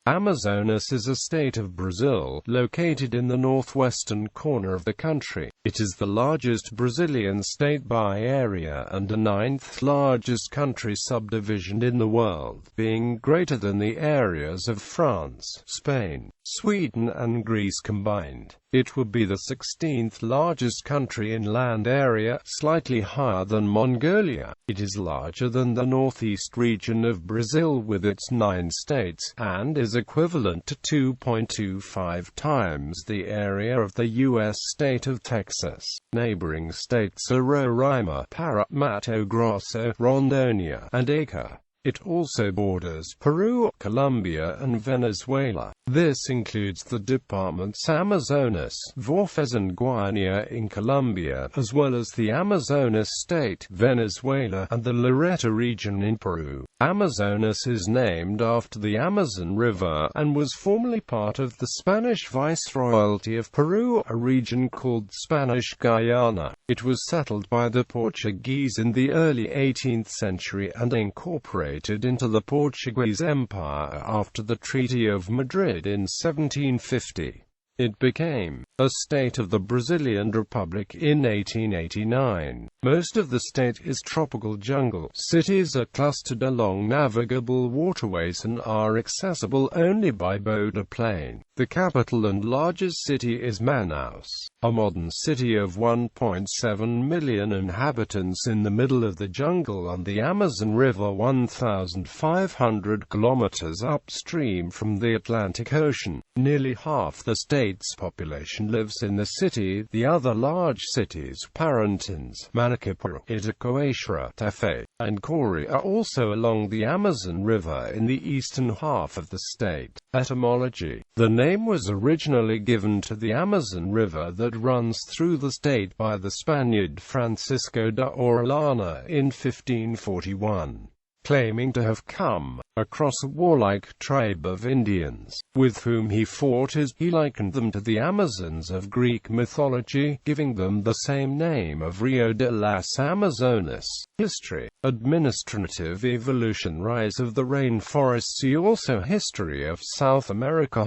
Amazonas is a state of Brazil, located in the northwestern corner of the country. It is the largest Brazilian state by area and the ninth largest country subdivision in the world, being greater than the areas of France, Spain, Sweden and Greece combined. It would be the 16th largest country in land area, slightly higher than Mongolia. It is larger than the northeast region of Brazil with its 9 states, and is equivalent to 2.25 times the area of the U.S. state of Texas. Neighboring states are Roraima, Pará, Mato Grosso, Rondônia, and Acre. It also borders Peru, Colombia and Venezuela. This includes the departments Amazonas, Vargas and Guaiana in Colombia, as well as the Amazonas state, Venezuela, and the Loreto region in Peru. Amazonas is named after the Amazon River, and was formerly part of the Spanish Viceroyalty of Peru, a region called Spanish Guyana. It was settled by the Portuguese in the early 18th century and incorporated into the Portuguese Empire after the Treaty of Madrid in 1750. It became a state of the Brazilian Republic in 1889. Most of the state is tropical jungle. Cities are clustered along navigable waterways and are accessible only by boat or plane. The capital and largest city is Manaus, a modern city of 1.7 million inhabitants in the middle of the jungle on the Amazon River, 1,500 kilometers upstream from the Atlantic Ocean. Nearly half the state's population lives in the city. The other large cities, Parintins, Manacapuru, Itacoaxra, Tefé, and Cori, are also along the Amazon River in the eastern half of the state. Etymology. The name was originally given to the Amazon River that runs through the state by the Spaniard Francisco de Orellana in 1541. Claiming to have come across a warlike tribe of Indians, with whom he fought as he likened them to the Amazons of Greek mythology, giving them the same name of Rio de las Amazonas. History. Administrative evolution. Rise of the rainforest. See also History of South America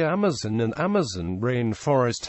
#Amazon and Amazon rainforest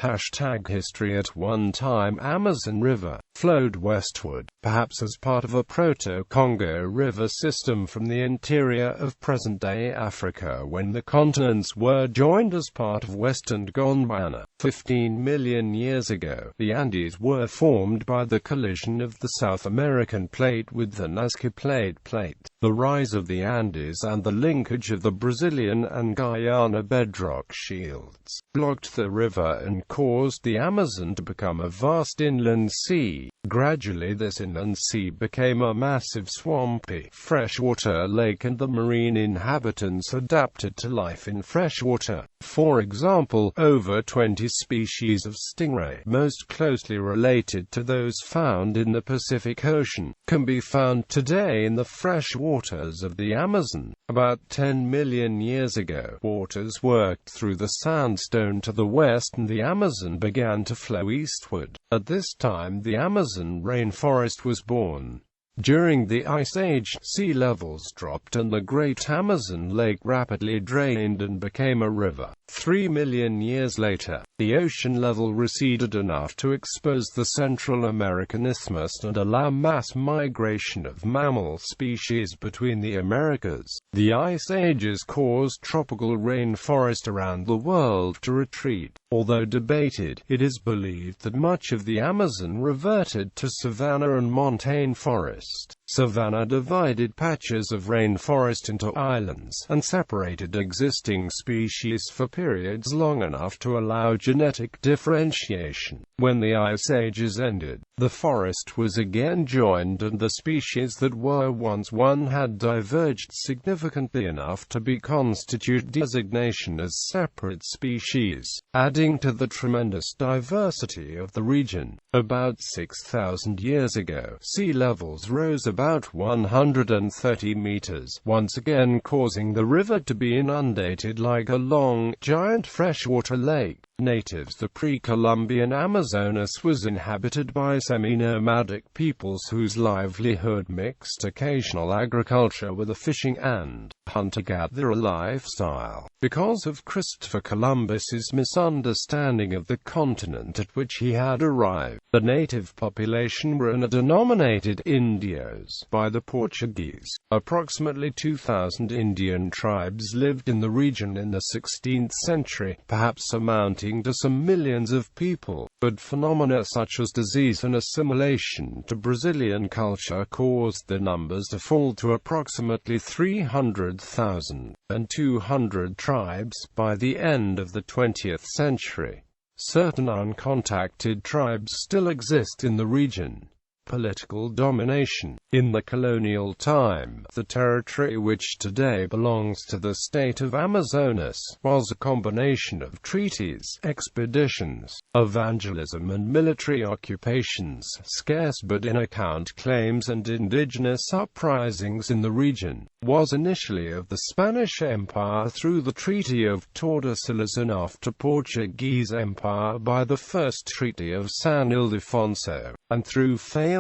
#History. At one time Amazon River flowed westward, perhaps as part of a Proto-Congo river system from the interior of present-day Africa when the continents were joined as part of western Gondwana. 15 million years ago, the Andes were formed by the collision of the South American plate with the Nazca plate. The rise of the Andes and the linkage of the Brazilian and Guyana bedrock shields blocked the river and caused the Amazon to become a vast inland sea. Gradually this inland sea became a massive swampy freshwater lake, and the marine inhabitants adapted to life in freshwater. For example, over 20 species of stingray, most closely related to those found in the Pacific Ocean, can be found today in the fresh waters of the Amazon. About 10 million years ago, waters worked through the sandstone to the west and the Amazon began to flow eastward. At this time the Amazon rainforest was born. During the Ice Age, sea levels dropped and the Great Amazon Lake rapidly drained and became a river. 3 million years later, the ocean level receded enough to expose the Central American Isthmus and allow mass migration of mammal species between the Americas. The Ice Ages caused tropical rainforest around the world to retreat. Although debated, it is believed that much of the Amazon reverted to savanna and montane forest. Savanna divided patches of rainforest into islands, and separated existing species for periods long enough to allow genetic differentiation. When the Ice Ages ended, the forest was again joined and the species that were once one had diverged significantly enough to be constitute designation as separate species, adding to the tremendous diversity of the region. About 6,000 years ago, sea levels rose about 130 meters, once again causing the river to be inundated like a long, giant freshwater lake. Natives. The pre-Columbian Amazonas was inhabited by semi-nomadic peoples whose livelihood mixed occasional agriculture with a fishing and hunter-gatherer lifestyle. Because of Christopher Columbus's misunderstanding of the continent at which he had arrived, the native population were denominated Indios by the Portuguese. Approximately 2,000 Indian tribes lived in the region in the 16th century, perhaps amounting to some millions of people, but phenomena such as disease and assimilation to Brazilian culture caused the numbers to fall to approximately 300,000, and 200 tribes by the end of the 20th century. Certain uncontacted tribes still exist in the region. Political domination. In the colonial time, the territory which today belongs to the state of Amazonas was a combination of treaties, expeditions, evangelism and military occupations. Scarce but in-account claims and indigenous uprisings in the region was initially of the Spanish Empire through the Treaty of Tordesillas and after Portuguese Empire by the First Treaty of San Ildefonso, and through failures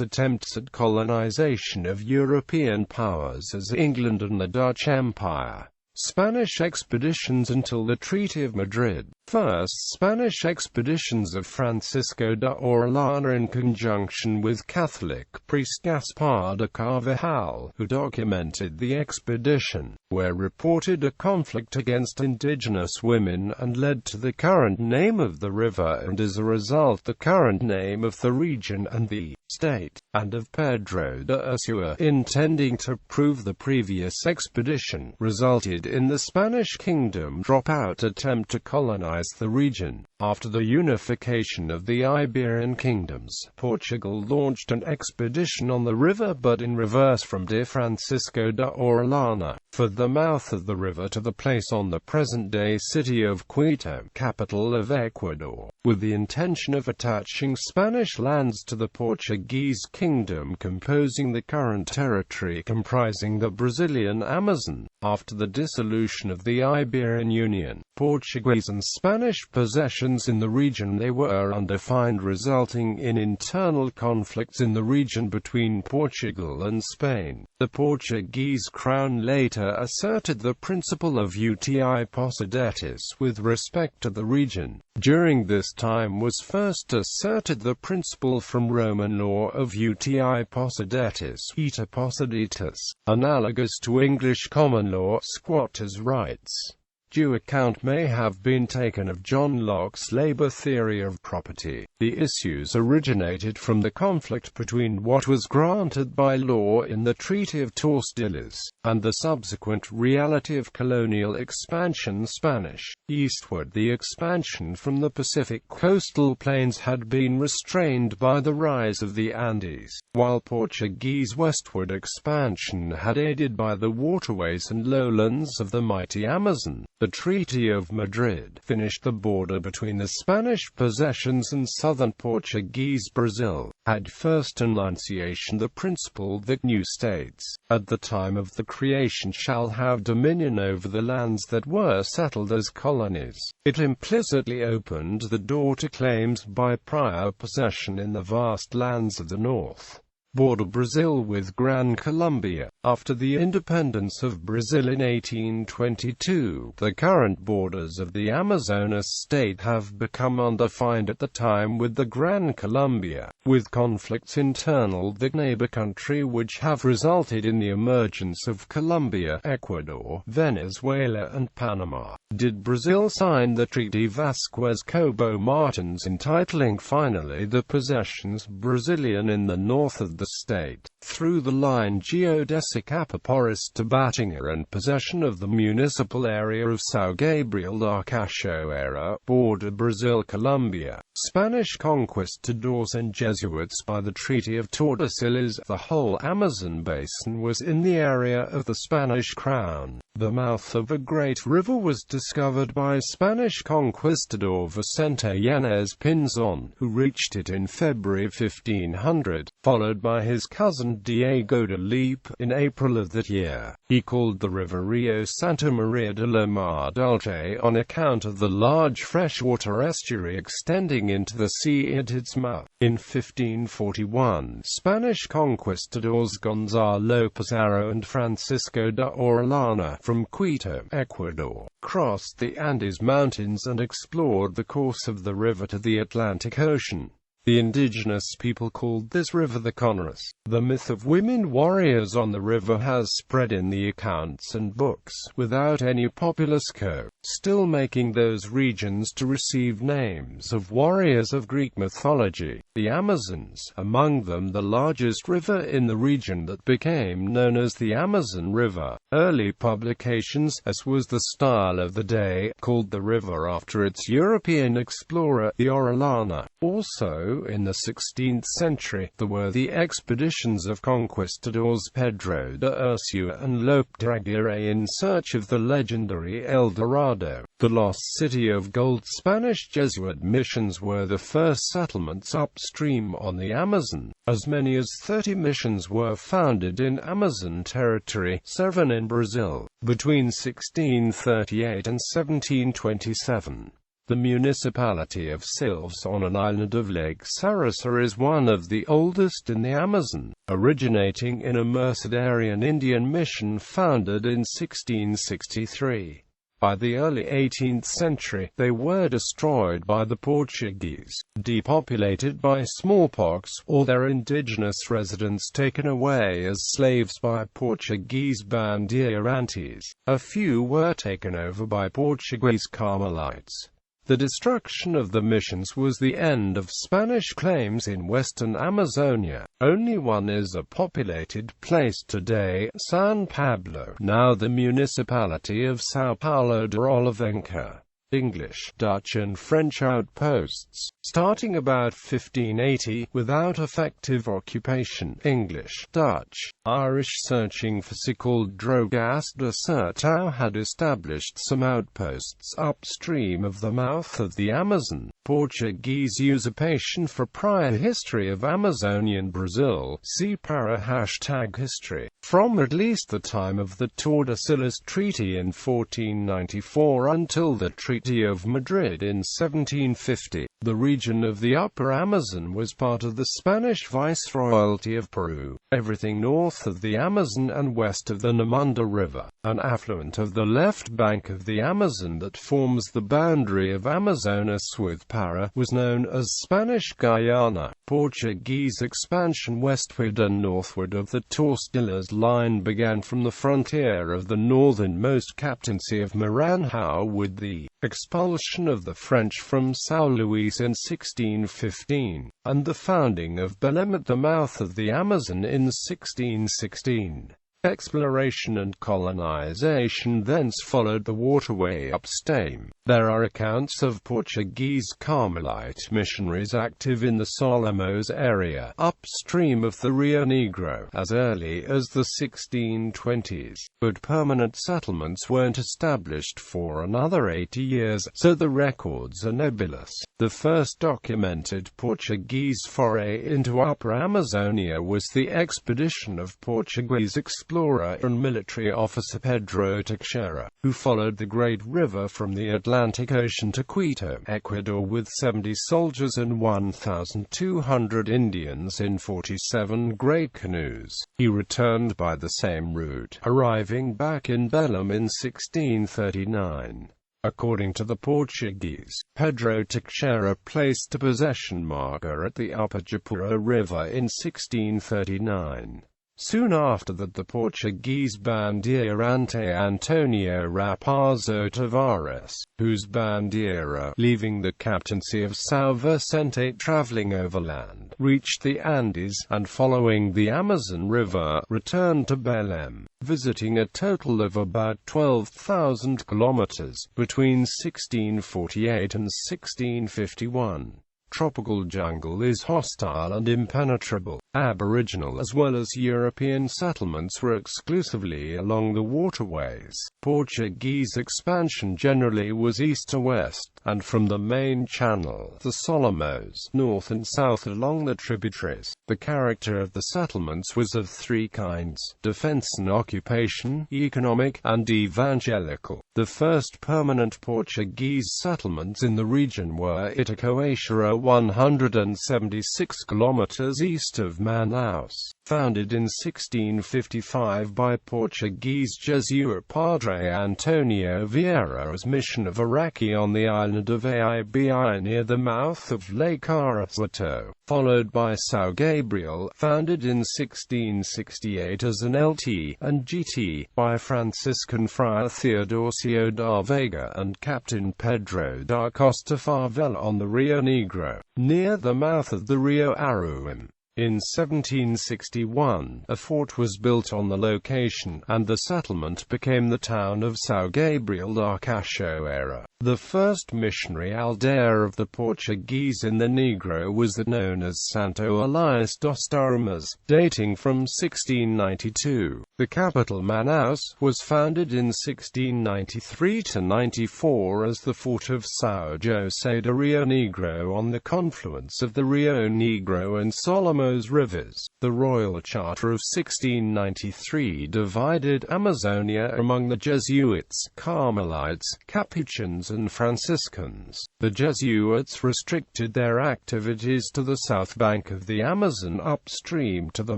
attempts at colonization of European powers as England and the Dutch Empire. Spanish expeditions until the Treaty of Madrid. First Spanish expeditions of Francisco de Orellana in conjunction with Catholic priest Gaspar de Carvajal, who documented the expedition, where reported a conflict against indigenous women and led to the current name of the river and as a result the current name of the region and the state, and of Pedro de Ursua, intending to prove the previous expedition, resulted in the Spanish kingdom dropout attempt to colonize the region. After the unification of the Iberian kingdoms, Portugal launched an expedition on the river but in reverse from de Francisco de Orellana, for the mouth of the river to the place on the present-day city of Quito, capital of Ecuador, with the intention of attaching Spanish lands to the Portuguese kingdom composing the current territory comprising the Brazilian Amazon. After the dissolution of the Iberian Union, Portuguese and Spanish possessions in the region they were undefined, resulting in internal conflicts in the region between Portugal and Spain. The Portuguese crown later asserted the principle of uti possidetis with respect to the region. During this time was first asserted the principle from Roman law of uti possidetis, ita possidetis, analogous to English common law, squatters' rights. Due account may have been taken of John Locke's labor theory of property. The issues originated from the conflict between what was granted by law in the Treaty of Tordesillas, and the subsequent reality of colonial expansion. Spanish eastward, the expansion from the Pacific coastal plains had been restrained by the rise of the Andes, while Portuguese westward expansion had aided by the waterways and lowlands of the mighty Amazon. The Treaty of Madrid finished the border between the Spanish possessions and southern Portuguese Brazil, had first enunciation the principle that new states, at the time of the creation, shall have dominion over the lands that were settled as colonies. It implicitly opened the door to claims by prior possession in the vast lands of the north. Border Brazil with Gran Colombia. After the independence of Brazil in 1822, the current borders of the Amazonas state have become undefined at the time with the Gran Colombia, with conflicts internal the neighbor country which have resulted in the emergence of Colombia, Ecuador, Venezuela and Panama. Did Brazil sign the Treaty Vasquez-Cobo Martins entitling finally the possessions Brazilian in the north of the state, through the line Geodesica-Papores to Batinga and possession of the municipal area of São Gabriel da Cachoeira, border Brazil-Colombia. Spanish conquistadors and Jesuits by the Treaty of Tordesillas. The whole Amazon basin was in the area of the Spanish crown. The mouth of a great river was discovered by Spanish conquistador Vicente Yanez Pinzon, who reached it in February 1500, followed by by his cousin Diego de Lepe in April of that year. He called the river Rio Santa Maria de la Mar Dulce on account of the large freshwater estuary extending into the sea at its mouth. In 1541, Spanish conquistadors Gonzalo Pizarro and Francisco de Orellana from Quito, Ecuador, crossed the Andes Mountains and explored the course of the river to the Atlantic Ocean. The indigenous people called this river the Conras. The myth of women warriors on the river has spread in the accounts and books, without any popular scope, still making those regions to receive names of warriors of Greek mythology. The Amazons, among them the largest river in the region that became known as the Amazon River. Early publications, as was the style of the day, called the river after its European explorer, the Orellana. Also, in the 16th century, there were the expeditions of conquistadors Pedro de Ursua and Lope de Aguirre in search of the legendary El Dorado, the lost city of gold. Spanish Jesuit missions were the first settlements upstream on the Amazon. As many as 30 missions were founded in Amazon territory, 7 in Brazil, between 1638 and 1727. The municipality of Silves on an island of Lake Sarasa is one of the oldest in the Amazon, originating in a Mercedarian Indian mission founded in 1663. By the early 18th century, they were destroyed by the Portuguese, depopulated by smallpox, or their indigenous residents taken away as slaves by Portuguese bandeirantes. A few were taken over by Portuguese Carmelites. The destruction of the missions was the end of Spanish claims in western Amazonia. Only one is a populated place today, San Pablo, now the municipality of São Paulo de Olivença. English, Dutch and French outposts, starting about 1580, without effective occupation. English, Dutch, Irish searching for sea called Drogas de Sertão had established some outposts upstream of the mouth of the Amazon. Portuguese usurpation. For prior history of Amazonian Brazil, see para #history. From at least the time of the Tordesillas Treaty in 1494 until the Treaty of Madrid in 1750, the region of the Upper Amazon was part of the Spanish Viceroyalty of Peru. Everything north of the Amazon and west of the Namunda River, an affluent of the left bank of the Amazon that forms the boundary of Amazonas with Para, was known as Spanish Guyana. Portuguese expansion westward and northward of the Tordesillas line began from the frontier of the northernmost captaincy of Maranhão with the expulsion of the French from São Luís in 1615, and the founding of Belém at the mouth of the Amazon in 1616. Exploration and colonization thence followed the waterway upstream. There are accounts of Portuguese Carmelite missionaries active in the Solomos area, upstream of the Rio Negro, as early as the 1620s, but permanent settlements weren't established for another 80 years, so the records are nebulous. The first documented Portuguese foray into Upper Amazonia was the expedition of Portuguese explorer and military officer Pedro Teixeira, who followed the great river from the Atlantic Ocean to Quito, Ecuador with 70 soldiers and 1,200 Indians in 47 great canoes. He returned by the same route, arriving back in Belém in 1639. According to the Portuguese, Pedro Teixeira placed a possession marker at the upper Japura River in 1639. Soon after that, the Portuguese bandeirante Antonio Raposo Tavares, whose bandeira, leaving the captaincy of São Vicente traveling overland, reached the Andes, and following the Amazon River, returned to Belém, visiting a total of about 12,000 kilometers, between 1648 and 1651. Tropical jungle is hostile and impenetrable. Aboriginal as well as European settlements were exclusively along the waterways. Portuguese expansion generally was east to west, and from the main channel, the Solomos, north and south along the tributaries. The character of the settlements was of three kinds: defense and occupation, economic, and evangelical. The first permanent Portuguese settlements in the region were Itacoaxera, 176 kilometers east of Manaus, founded in 1655 by Portuguese Jesuit Padre Antonio Vieira as mission of Iraqi on the island of Aibi near the mouth of Lake Araguato, followed by São Gabriel, founded in 1668 as an LT and GT by Franciscan Friar Theodosio da Vega and Captain Pedro da Costa Favela on the Rio Negro, near the mouth of the Rio Aruim. In 1761, a fort was built on the location, and the settlement became the town of São Gabriel da Cachoeira. The first missionary aldeia of the Portuguese in the Negro was known as Santo Elias dos Tarmas, dating from 1692. The capital, Manaus, was founded in 1693–94 as the fort of São José do Rio Negro on the confluence of the Rio Negro and Solomos rivers. The Royal Charter of 1693 divided Amazonia among the Jesuits, Carmelites, Capuchins and Franciscans. The Jesuits restricted their activities to the south bank of the Amazon upstream to the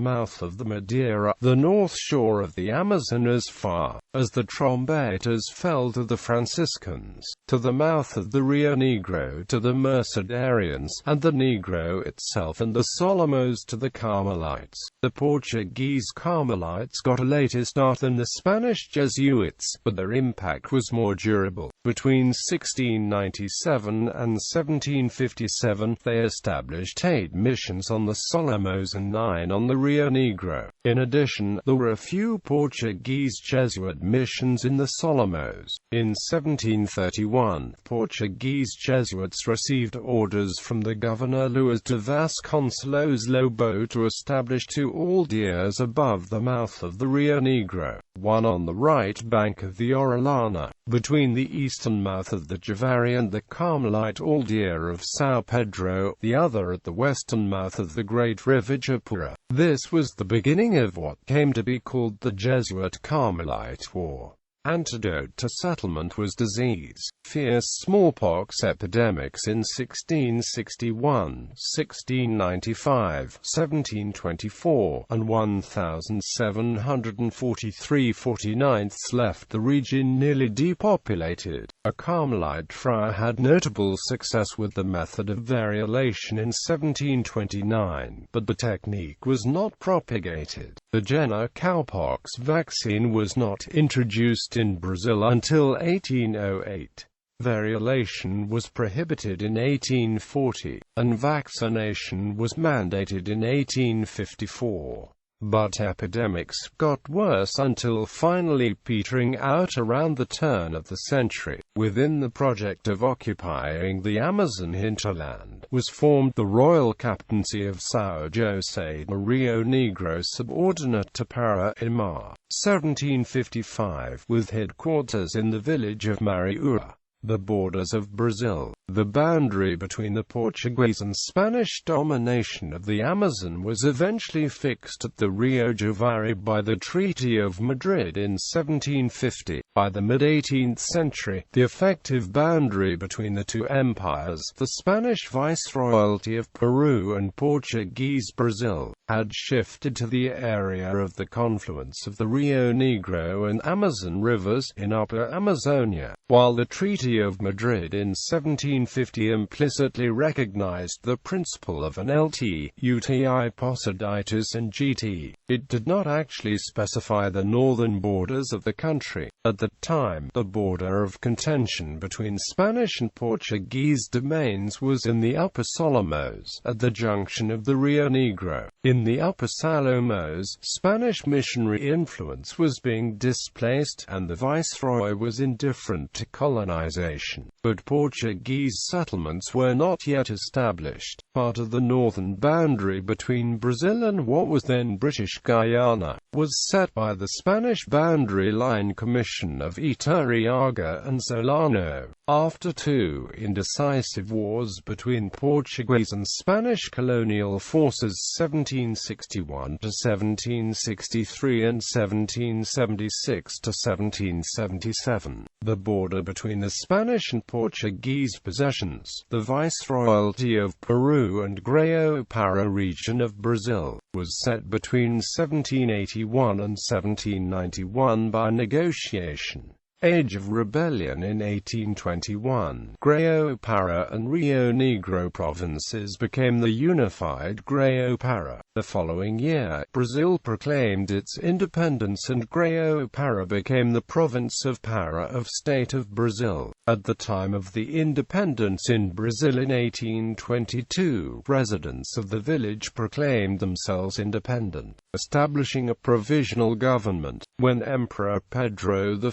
mouth of the Madeira, the north shore of the Amazon, as far as the Trombeitas fell to the Franciscans, to the mouth of the Rio Negro to the Mercedarians, and the Negro itself and the Solomos to the Carmelites. The Portuguese Carmelites got a later start than the Spanish Jesuits, but their impact was more durable. Between 1697 and 1757, they established 8 missions on the Solomos and 9 on the Rio Negro. In addition, there were a few Portuguese Jesuit missions in the Solomos. In 1731, Portuguese Jesuits received orders from the governor Luís de Vasconcelos Lobo to establish 2 aldeias above the mouth of the Rio Negro, one on the right bank of the Orellana, between the eastern mouth of the Javari and the Carmelite aldea of São Pedro, the other at the western mouth of the great river Japura. This was the beginning of what came to be called the Jesuit-Carmelite War. Antidote to settlement was disease. Fierce smallpox epidemics in 1661, 1695, 1724, and 1743–49 left the region nearly depopulated. A Carmelite friar had notable success with the method of variolation in 1729, but the technique was not propagated. The Jenner cowpox vaccine was not introduced in Brazil until 1808. Variolation was prohibited in 1840, and vaccination was mandated in 1854. But epidemics got worse until finally petering out around the turn of the century. Within the project of occupying the Amazon hinterland was formed the Royal Captaincy of São José do Rio Negro, subordinate to Paraíba, 1755, with headquarters in the village of Mariúa. The borders of Brazil. The boundary between the Portuguese and Spanish domination of the Amazon was eventually fixed at the Rio Javari by the Treaty of Madrid in 1750. By the mid-18th century, the effective boundary between the two empires, the Spanish Viceroyalty of Peru and Portuguese Brazil, had shifted to the area of the confluence of the Rio Negro and Amazon rivers in Upper Amazonia, while the Treaty of Madrid in 1750 implicitly recognized the principle of an LT, UTI Posiditis and GT. It did not actually specify the northern borders of the country. At the time, the border of contention between Spanish and Portuguese domains was in the Upper Solomos, at the junction of the Rio Negro. In In the Upper Salomos, Spanish missionary influence was being displaced, and the viceroy was indifferent to colonization. But Portuguese settlements were not yet established. Part of the northern boundary between Brazil and what was then British Guyana was set by the Spanish Boundary Line Commission of Iturriaga and Solano. After two indecisive wars between Portuguese and Spanish colonial forces 1761 to 1763 and 1776 to 1777, the border between the Spanish and Portuguese possessions, the Viceroyalty of Peru and Grão-Pará region of Brazil, was set between 1781 and 1791 by negotiation. Age of rebellion in 1821. Grão-Pará and Rio Negro provinces became the unified Grão-Pará. The following year, Brazil proclaimed its independence and Grão-Pará became the province of Pará of State of Brazil. At the time of the independence in Brazil in 1822, residents of the village proclaimed themselves independent, establishing a provisional government. When Emperor Pedro I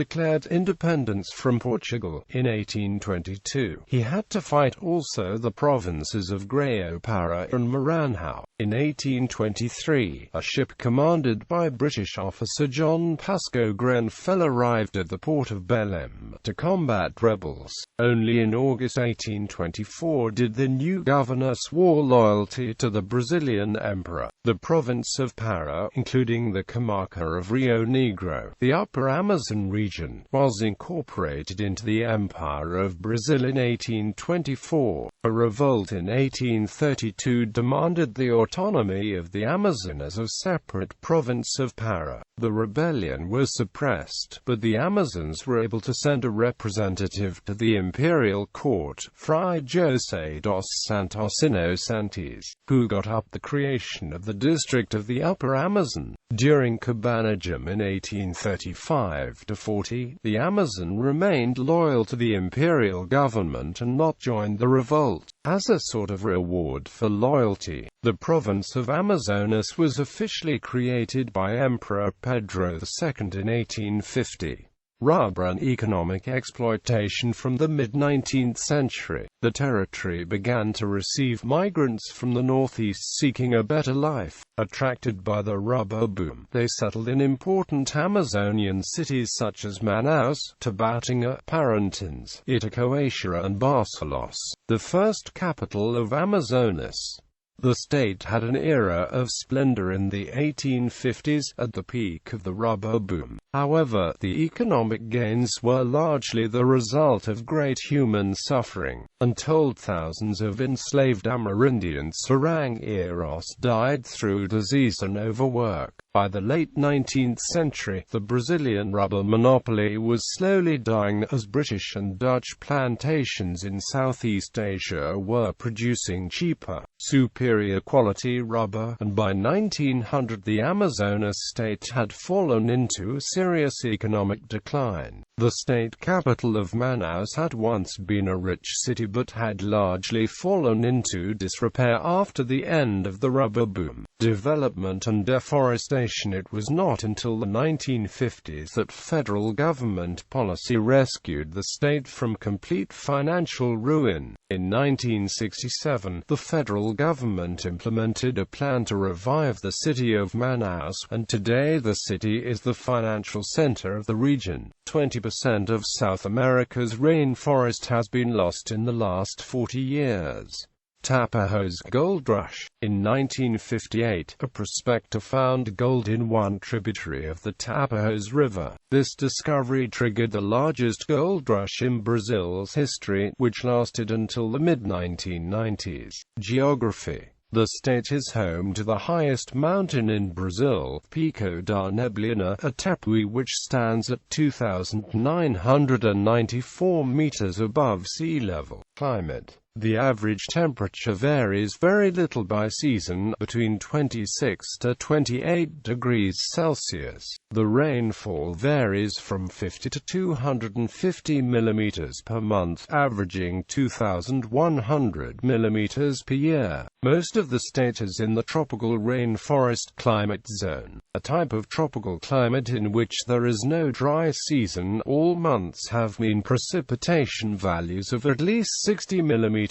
declared independence from Portugal in 1822, he had to fight also the provinces of Grão-Pará and Maranhão. In 1823, a ship commanded by British officer John Pascoe Grenfell arrived at the port of Belém to combat rebels. Only in August 1824 did the new governor swear loyalty to the Brazilian emperor. The province of Pará, including the comarca of Rio Negro, the upper Amazon region, was incorporated into the Empire of Brazil in 1824. A revolt in 1832 demanded the autonomy of the Amazon as a separate province of Pará. The rebellion was suppressed, but the Amazons were able to send a representative to the imperial court, Fray José dos Santos Inocentes, who got up the creation of the district of the Upper Amazon. During Cabanagem in 1835–40, the Amazon remained loyal to the imperial government and not joined the revolt. As a sort of reward for loyalty, the province of Amazonas was officially created by Emperor Pedro II in 1850. Rubber and economic exploitation. From the mid-19th century, the territory began to receive migrants from the northeast seeking a better life. Attracted by the rubber boom, they settled in important Amazonian cities such as Manaus, Tabatinga, Parintins, Itacoaxera and Barcelos, the first capital of Amazonas. The state had an era of splendor in the 1850s, at the peak of the rubber boom. However, the economic gains were largely the result of great human suffering. Untold thousands of enslaved Amerindian Sarangeiros died through disease and overwork. By the late 19th century, the Brazilian rubber monopoly was slowly dying as British and Dutch plantations in Southeast Asia were producing cheaper, superior quality rubber, and by 1900 the Amazonas state had fallen into serious economic decline. The state capital of Manaus had once been a rich city but had largely fallen into disrepair after the end of the rubber boom. Development and deforestation. It was not until the 1950s that federal government policy rescued the state from complete financial ruin. In 1967, the federal government implemented a plan to revive the city of Manaus, and today the city is the financial center of the region. 20% of South America's rainforest has been lost in the last 40 years. Tapajs Gold Rush. In 1958, a prospector found gold in one tributary of the Tapajs River. This discovery triggered the largest gold rush in Brazil's history, which lasted until the mid-1990s. Geography. The state is home to the highest mountain in Brazil, Pico da Neblina, a tepui which stands at 2,994 meters above sea level. Climate. The average temperature varies very little by season, between 26 to 28 degrees Celsius. The rainfall varies from 50 to 250 millimeters per month, averaging 2,100 millimeters per year. Most of the state is in the tropical rainforest climate zone, a type of tropical climate in which there is no dry season. All months have mean precipitation values of at least 60 millimeters.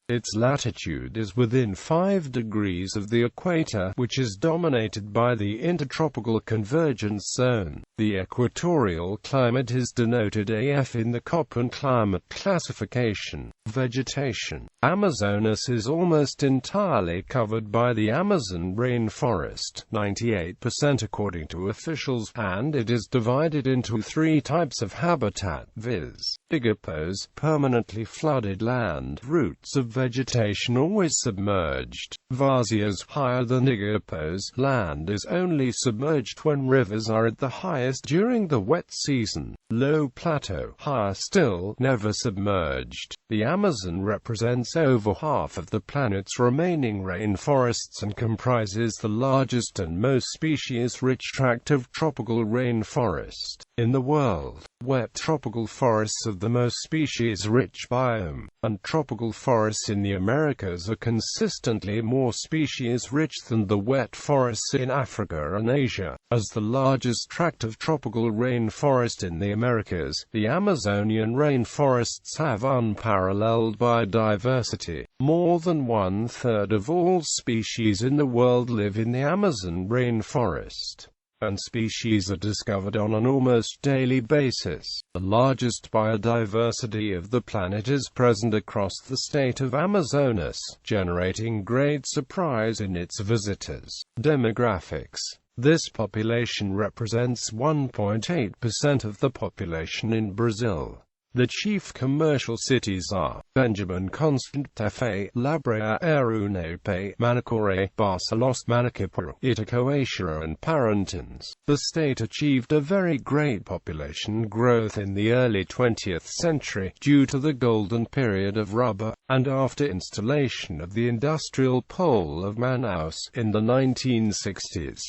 Its latitude is within 5 degrees of the equator, which is dominated by the intertropical convergence zone. The equatorial climate is denoted AF in the Köppen climate classification. Vegetation. Amazonas is almost entirely covered by the Amazon rainforest, 98% according to officials, and it is divided into 3 types of habitat, viz. Igapos, permanently flooded land, roots of vegetation always submerged. Varzias, higher than Igapos, land is only submerged when rivers are at the highest during the wet season. Low plateau, higher still, never submerged. The Amazon represents over half of the planet's remaining rainforests and comprises the largest and most species-rich tract of tropical rainforest in the world. Wet tropical forests are the most species-rich biome, and tropical forests in the Americas are consistently more species-rich than the wet forests in Africa and Asia. As the largest tract of tropical rainforest in the Americas, the Amazonian rainforests have unparalleled biodiversity. More than 1/3 of all species in the world live in the Amazon rainforest, and species are discovered on an almost daily basis. The largest biodiversity of the planet is present across the state of Amazonas, generating great surprise in its visitors. Demographics. This population represents 1.8% of the population in Brazil. The chief commercial cities are Benjamin Constant, Tefé, Labrea, Arunepe, Manicoré, Barcelos, Maniquipuro, Itacoaxera and Parintins. The state achieved a very great population growth in the early 20th century due to the golden period of rubber, and after installation of the industrial pole of Manaus in the 1960s.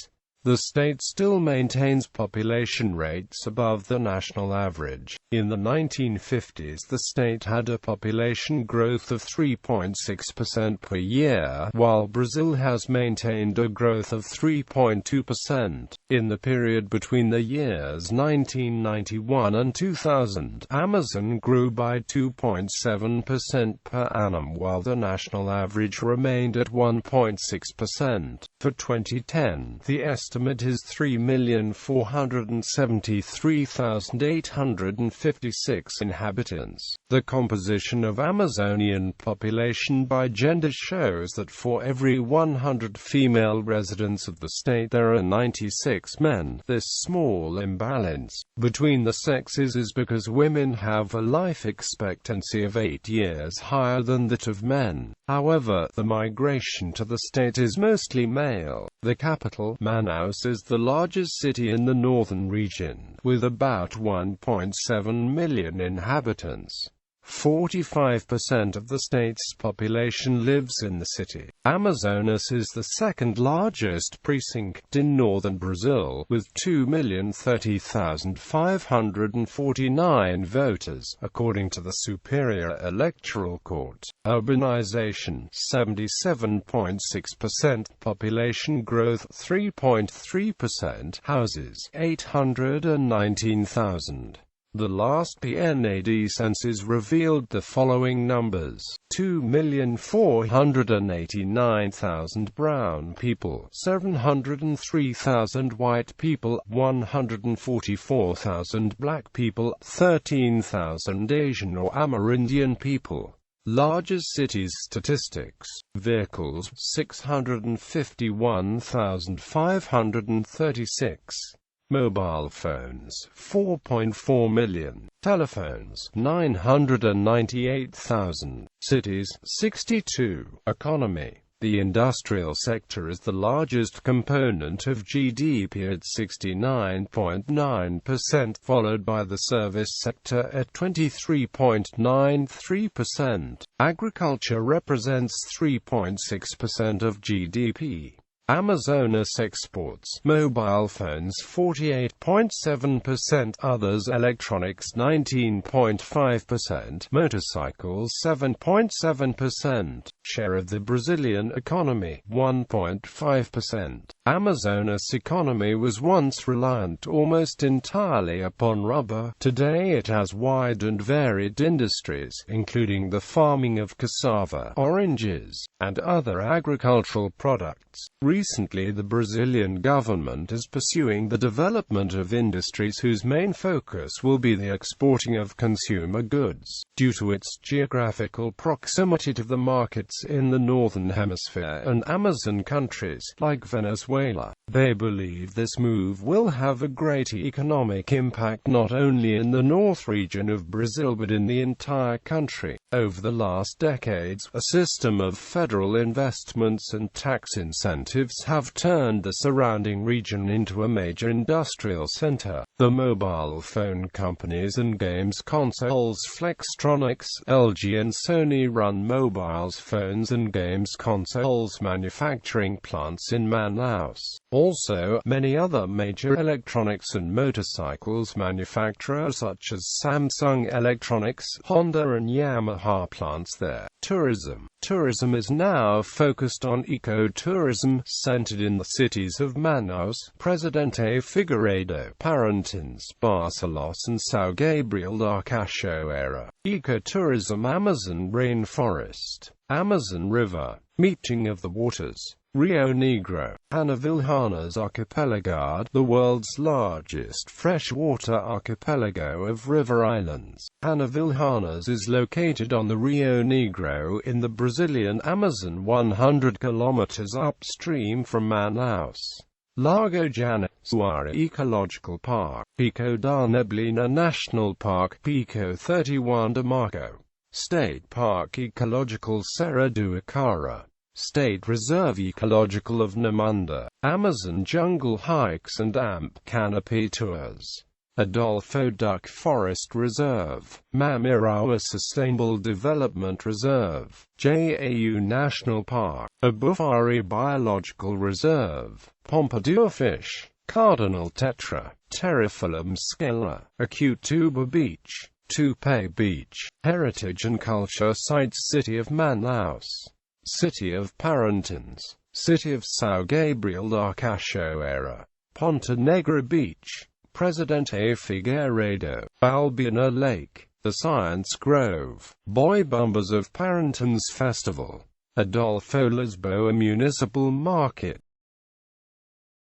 The state still maintains population rates above the national average. In the 1950s, the state had a population growth of 3.6% per year, while Brazil has maintained a growth of 3.2%. In the period between the years 1991 and 2000, Amazon grew by 2.7% per annum, while the national average remained at 1.6%. For 2010, the estimate is 3,473,856 inhabitants. The composition of Amazonian population by gender shows that for every 100 female residents of the state there are 96 men. This small imbalance between the sexes is because women have a life expectancy of 8 years higher than that of men. However, the migration to the state is mostly male. The capital, Manaus, is the largest city in the northern region, with about 1.7 million inhabitants. 45% of the state's population lives in the city. Amazonas is the second largest precinct in northern Brazil, with 2,030,549 voters, according to the Superior Electoral Court. Urbanization, 77.6%, population growth, 3.3%, houses, 819,000. The last PNAD census revealed the following numbers: 2,489,000 brown people, 703,000 white people, 144,000 black people, 13,000 Asian or Amerindian people. Largest cities statistics. Vehicles, 651,536. Mobile phones, 4.4 million. Telephones, 998,000. Cities, 62. Economy. The industrial sector is the largest component of GDP at 69.9%, followed by the service sector at 23.93%. Agriculture represents 3.6% of GDP. Amazonas exports mobile phones 48.7%, others electronics 19.5%, motorcycles 7.7%. Share of the Brazilian economy 1.5%. Amazonas economy was once reliant almost entirely upon rubber. Today it has wide and varied industries, including the farming of cassava, oranges, and other agricultural products. Recently, the Brazilian government is pursuing the development of industries whose main focus will be the exporting of consumer goods. Due to its geographical proximity to the markets in the Northern Hemisphere and Amazon countries, like Venezuela, they believe this move will have a great economic impact not only in the north region of Brazil but in the entire country. Over the last decades, a system of federal investments and tax incentives have turned the surrounding region into a major industrial center. The mobile phone companies and games consoles Flextronics, LG and Sony run mobile phones and games consoles manufacturing plants in Manaus. Also, many other major electronics and motorcycles manufacturers such as Samsung Electronics, Honda and Yamaha plants there. Tourism. Tourism is now focused on ecotourism, centered in the cities of Manaus, Presidente Figueiredo, Parintins, Barcelos and São Gabriel da Cachoeira. Ecotourism. Amazon Rainforest, Amazon River, meeting of the waters, Rio Negro, Anavilhanas Archipelago, the world's largest freshwater archipelago of river islands. Anavilhanas is located on the Rio Negro in the Brazilian Amazon 100 kilometers upstream from Manaus. Lago Janaúara Ecological Park, Pico da Neblina National Park, Pico 31 de Marco, State Park Ecological Serra do Icara, State Reserve Ecological of Namunda, Amazon Jungle Hikes and AMP Canopy Tours, Adolfo Duck Forest Reserve, Mamiraua Sustainable Development Reserve, Jau National Park, Abufari Biological Reserve, Pompadour Fish, Cardinal Tetra, Terraphyllum Scala, Acute-Tuba Beach, Tupi Beach, Heritage and Culture Sites. City of Manaus, City of Parintins, City of São Gabriel da Cachoeira, Ponta Negra Beach, Presidente Figueiredo, Albiona Lake, The Science Grove, Boy Bumbers of Parintins Festival, Adolfo Lisboa Municipal Market.